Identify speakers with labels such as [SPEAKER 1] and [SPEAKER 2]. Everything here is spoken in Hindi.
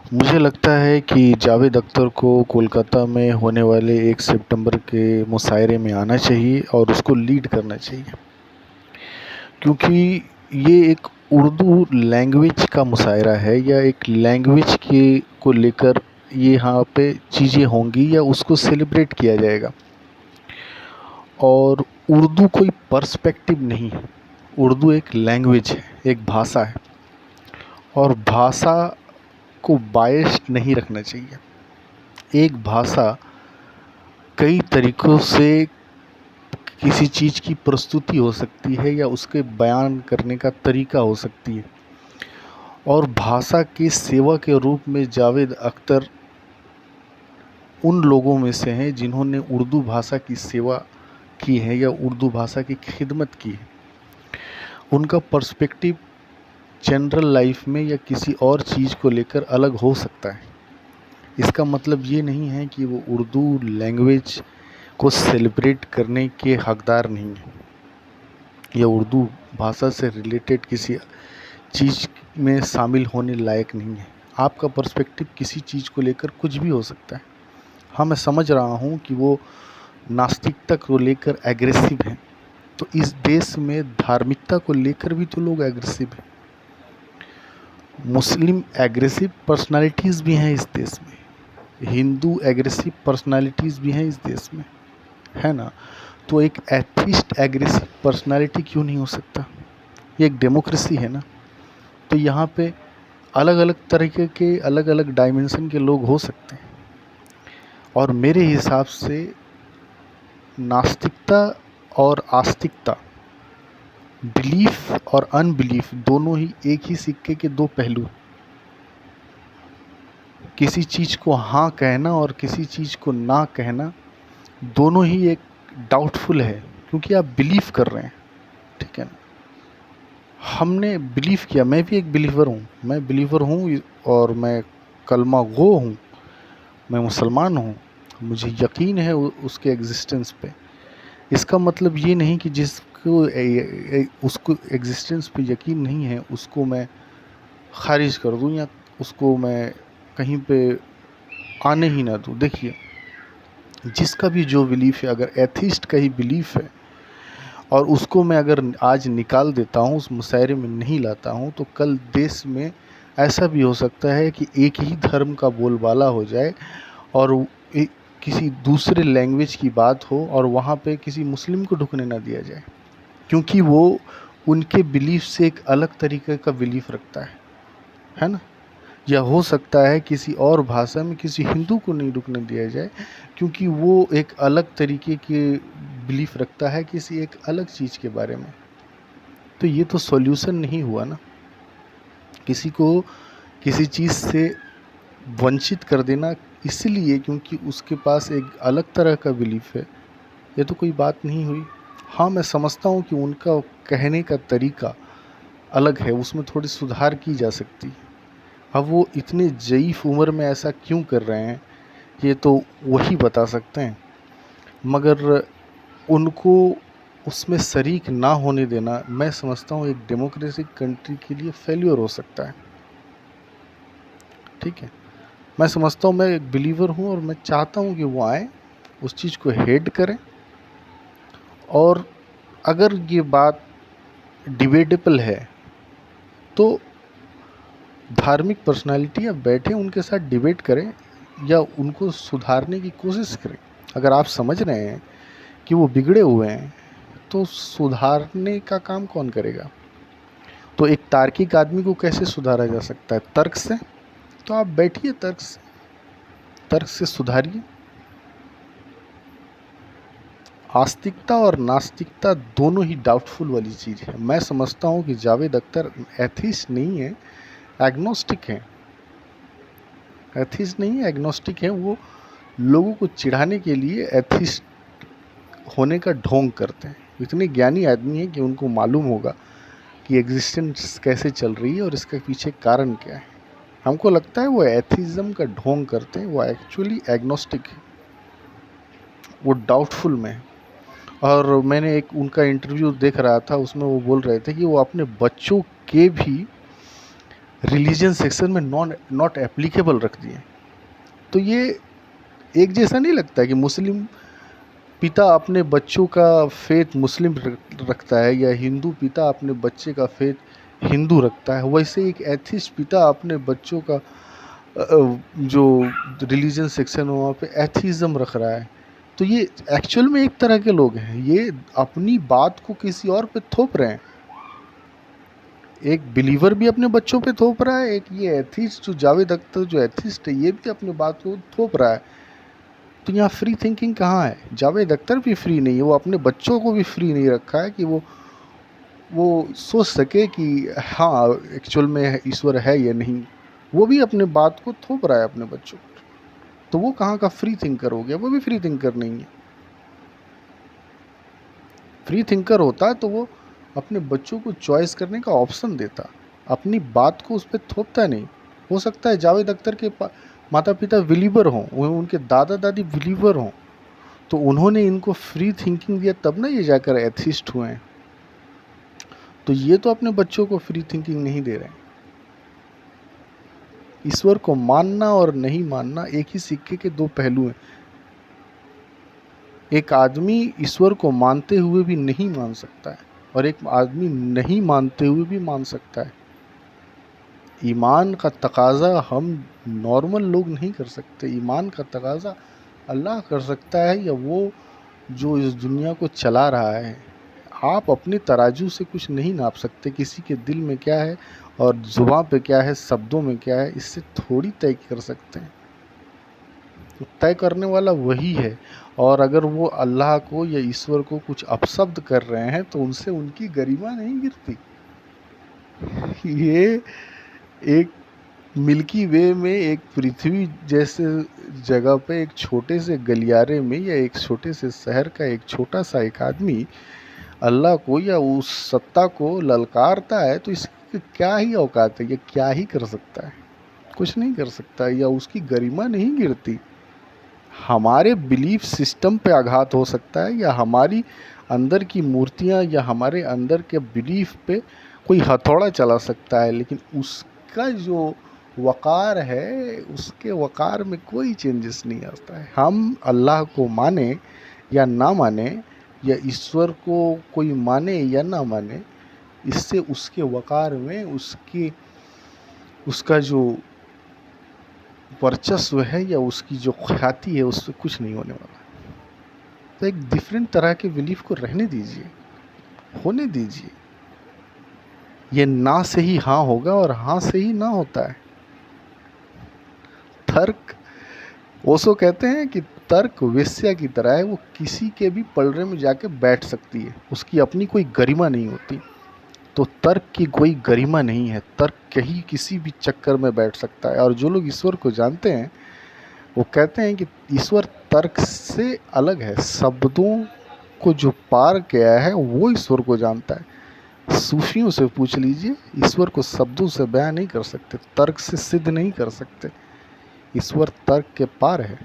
[SPEAKER 1] मुझे लगता है कि जावेद अख्तर को कोलकाता में होने वाले 1 सितंबर के मुशायरे में आना चाहिए और उसको लीड करना चाहिए, क्योंकि ये एक उर्दू लैंग्वेज का मुशायरा है या एक लैंग्वेज के को लेकर ये यहाँ पे चीज़ें होंगी या उसको सेलिब्रेट किया जाएगा। और उर्दू कोई पर्सपेक्टिव नहीं है, उर्दू एक लैंग्वेज है, एक भाषा है और भाषा को बायस्ड नहीं रखना चाहिए। एक भाषा कई तरीक़ों से किसी चीज़ की प्रस्तुति हो सकती है या उसके बयान करने का तरीका हो सकती है, और भाषा की सेवा के रूप में जावेद अख्तर उन लोगों में से हैं जिन्होंने उर्दू भाषा की सेवा की है या उर्दू भाषा की खिदमत की है। उनका पर्सपेक्टिव जनरल लाइफ में या किसी और चीज़ को लेकर अलग हो सकता है। इसका मतलब ये नहीं है कि वो उर्दू लैंग्वेज को सेलिब्रेट करने के हकदार नहीं हैं या उर्दू भाषा से रिलेटेड किसी चीज़ में शामिल होने लायक नहीं है। आपका पर्सपेक्टिव किसी चीज़ को लेकर कुछ भी हो सकता है। हाँ, मैं समझ रहा हूँ कि वो नास्तिकता को लेकर एग्रेसिव हैं, तो इस देश में धार्मिकता को लेकर भी तो लोग एग्रेसिव हैं। मुस्लिम एग्रेसिव पर्सनालिटीज़ भी हैं इस देश में, हिंदू एग्रेसिव पर्सनालिटीज़ भी हैं इस देश में, है ना? तो एक एथिस्ट एग्रेसिव पर्सनालिटी क्यों नहीं हो सकता? ये एक डेमोक्रेसी है ना। तो यहाँ पे अलग अलग तरीके के अलग अलग डायमेंशन के लोग हो सकते हैं, और मेरे हिसाब से नास्तिकता और आस्तिकता, बिलीफ और अनबिलीफ दोनों ही एक ही सिक्के के दो पहलू। किसी चीज़ को हाँ कहना और किसी चीज़ को ना कहना दोनों ही एक डाउटफुल है, क्योंकि आप बिलीव कर रहे हैं, ठीक है ना। हमने बिलीव किया, मैं भी एक बिलीवर हूँ, मैं बिलीवर हूँ और मैं कलमा गो हूँ, मैं मुसलमान हूँ, मुझे यकीन है उसके एग्जिस्टेंस पे। इसका मतलब ये नहीं कि जिसको उसको एग्जिस्टेंस पे यकीन नहीं है उसको मैं खारिज कर दूँ या उसको मैं कहीं पे आने ही ना दूँ। देखिए, जिसका भी जो बिलीफ है, अगर एथिस्ट का ही बिलीफ है और उसको मैं अगर आज निकाल देता हूँ, उस मुशायरे में नहीं लाता हूँ, तो कल देश में ऐसा भी हो सकता है कि एक ही धर्म का बोलबाला हो जाए और किसी दूसरे लैंग्वेज की बात हो और वहाँ पे किसी मुस्लिम को ढुकने ना दिया जाए, क्योंकि वो उनके बिलीफ से एक अलग तरीके का बिलीफ रखता है ना। या हो सकता है किसी और भाषा में किसी हिंदू को नहीं ढुकने दिया जाए, क्योंकि वो एक अलग तरीके के बिलीफ रखता है किसी एक अलग चीज़ के बारे में। तो ये तो सॉल्यूशन नहीं हुआ ना। किसी को किसी चीज़ से वंचित कर देना इसलिए क्योंकि उसके पास एक अलग तरह का बिलीफ है, ये तो कोई बात नहीं हुई। हाँ, मैं समझता हूँ कि उनका कहने का तरीका अलग है, उसमें थोड़ी सुधार की जा सकती है। अब वो इतने ज़ईफ़ उम्र में ऐसा क्यों कर रहे हैं, ये तो वही बता सकते हैं, मगर उनको उसमें शरीक ना होने देना मैं समझता हूँ एक डेमोक्रेटिक कंट्री के लिए फेल्योर हो सकता है, ठीक है। मैं समझता हूँ, मैं एक बिलीवर हूँ और मैं चाहता हूँ कि वो आए, उस चीज़ को हेड करें, और अगर ये बात डिबेटेबल है तो धार्मिक पर्सनालिटी आप बैठे उनके साथ डिबेट करें या उनको सुधारने की कोशिश करें। अगर आप समझ रहे हैं कि वो बिगड़े हुए हैं तो सुधारने का काम कौन करेगा? तो एक तार्किक आदमी को कैसे सुधारा जा सकता है? तर्क से। तो आप बैठिए, तर्क से सुधारिए। आस्तिकता और नास्तिकता दोनों ही डाउटफुल वाली चीज़ है। मैं समझता हूँ कि जावेद अख्तर एथिस्ट नहीं है, एग्नोस्टिक है। एथिस्ट नहीं है, एग्नोस्टिक है। वो लोगों को चिढ़ाने के लिए एथिस्ट होने का ढोंग करते हैं। इतने ज्ञानी आदमी हैं कि उनको मालूम होगा कि एग्जिस्टेंस कैसे चल रही है और इसके पीछे कारण क्या है। हमको लगता है वो एथिज्म का ढोंग करते हैं, वो एक्चुअली एग्नोस्टिक है, वो डाउटफुल में है। और मैंने एक उनका इंटरव्यू देख रहा था, उसमें वो बोल रहे थे कि वो अपने बच्चों के भी रिलीजन सेक्शन में नॉट एप्लीकेबल रख दिए। तो ये एक जैसा नहीं लगता है कि मुस्लिम पिता अपने बच्चों का फेथ मुस्लिम रखता है या हिंदू पिता अपने बच्चे का फेथ हिंदू रखता है, वैसे एक एथिस्ट पिता अपने बच्चों का जो रिलीजन सेक्शन है वहाँ पे एथिज्म रख रहा है। तो ये एक्चुअल में एक तरह के लोग हैं, ये अपनी बात को किसी और पे थोप रहे हैं। एक बिलीवर भी अपने बच्चों पे थोप रहा है, एक ये एथिस्ट जो जावेद अख्तर जो एथिस्ट है ये भी अपनी बात को थोप रहा है। तो यहाँ फ्री थिंकिंग कहाँ है? जावेद अख्तर भी फ्री नहीं है, वो अपने बच्चों को भी फ्री नहीं रखा है कि वो सोच सके कि हाँ एक्चुअल में ईश्वर है या नहीं। वो भी अपने बात को थोप रहा है अपने बच्चों पर। तो वो कहाँ का फ्री थिंकर हो गया? वो भी फ्री थिंकर नहीं है। फ्री थिंकर होता तो वो अपने बच्चों को चॉइस करने का ऑप्शन देता, अपनी बात को उस पर थोपता नहीं। हो सकता है जावेद अख्तर के माता पिता बिलीवर हों, उनके दादा दादी बिलीवर हों, तो उन्होंने इनको फ्री थिंकिंग दिया तब ना ये जाकर एथिस्ट हुए हैं। तो ये तो अपने बच्चों को फ्री थिंकिंग नहीं दे रहे हैं। ईश्वर को मानना और नहीं मानना एक ही सिक्के के दो पहलू हैं। एक आदमी ईश्वर को मानते हुए भी नहीं मान सकता है और एक आदमी नहीं मानते हुए भी मान सकता है। ईमान का तकाज़ा हम नॉर्मल लोग नहीं कर सकते। ईमान का तकाज़ा अल्लाह कर सकता है या वो जो इस दुनिया को चला रहा है। आप अपने तराजू से कुछ नहीं नाप सकते किसी के दिल में क्या है और ज़ुबान पे क्या है, शब्दों में क्या है, इससे थोड़ी तय कर सकते हैं। तो तय करने वाला वही है। और अगर वो अल्लाह को या ईश्वर को कुछ अपशब्द कर रहे हैं तो उनसे उनकी गरिमा नहीं गिरती। ये एक मिल्की वे में एक पृथ्वी जैसे जगह पे एक छोटे से गलियारे में या एक छोटे से शहर का एक छोटा सा एक आदमी अल्लाह को या उस सत्ता को ललकारता है तो इसकी क्या ही औकात है? ये क्या ही कर सकता है? कुछ नहीं कर सकता या उसकी गरिमा नहीं गिरती। हमारे बिलीफ सिस्टम पे आघात हो सकता है या हमारी अंदर की मूर्तियाँ या हमारे अंदर के बिलीफ पे कोई हथौड़ा चला सकता है, लेकिन उसका जो वक़ार है उसके वक़ार में कोई चेंजेस नहीं आता है। हम अल्लाह को माने या ना माने या ईश्वर को कोई माने या ना माने, इससे उसके वक़ार में उसका जो वर्चस्व है या उसकी जो ख्याति है उससे कुछ नहीं होने वाला। तो एक डिफरेंट तरह के बिलीफ को रहने दीजिए, होने दीजिए। ये ना से ही हाँ होगा और हाँ से ही ना होता है। तर्क, ओशो कहते हैं कि तर्क वेश्या की तरह है, वो किसी के भी पलड़े में जाके बैठ सकती है, उसकी अपनी कोई गरिमा नहीं होती। तो तर्क की कोई गरिमा नहीं है, तर्क कहीं किसी भी चक्कर में बैठ सकता है। और जो लोग ईश्वर को जानते हैं वो कहते हैं कि ईश्वर तर्क से अलग है, शब्दों को जो पार किया है वो ईश्वर को जानता है। सूफियों से पूछ लीजिए, ईश्वर को शब्दों से बयां नहीं कर सकते, तर्क से सिद्ध नहीं कर सकते। ईश्वर तर्क के पार है।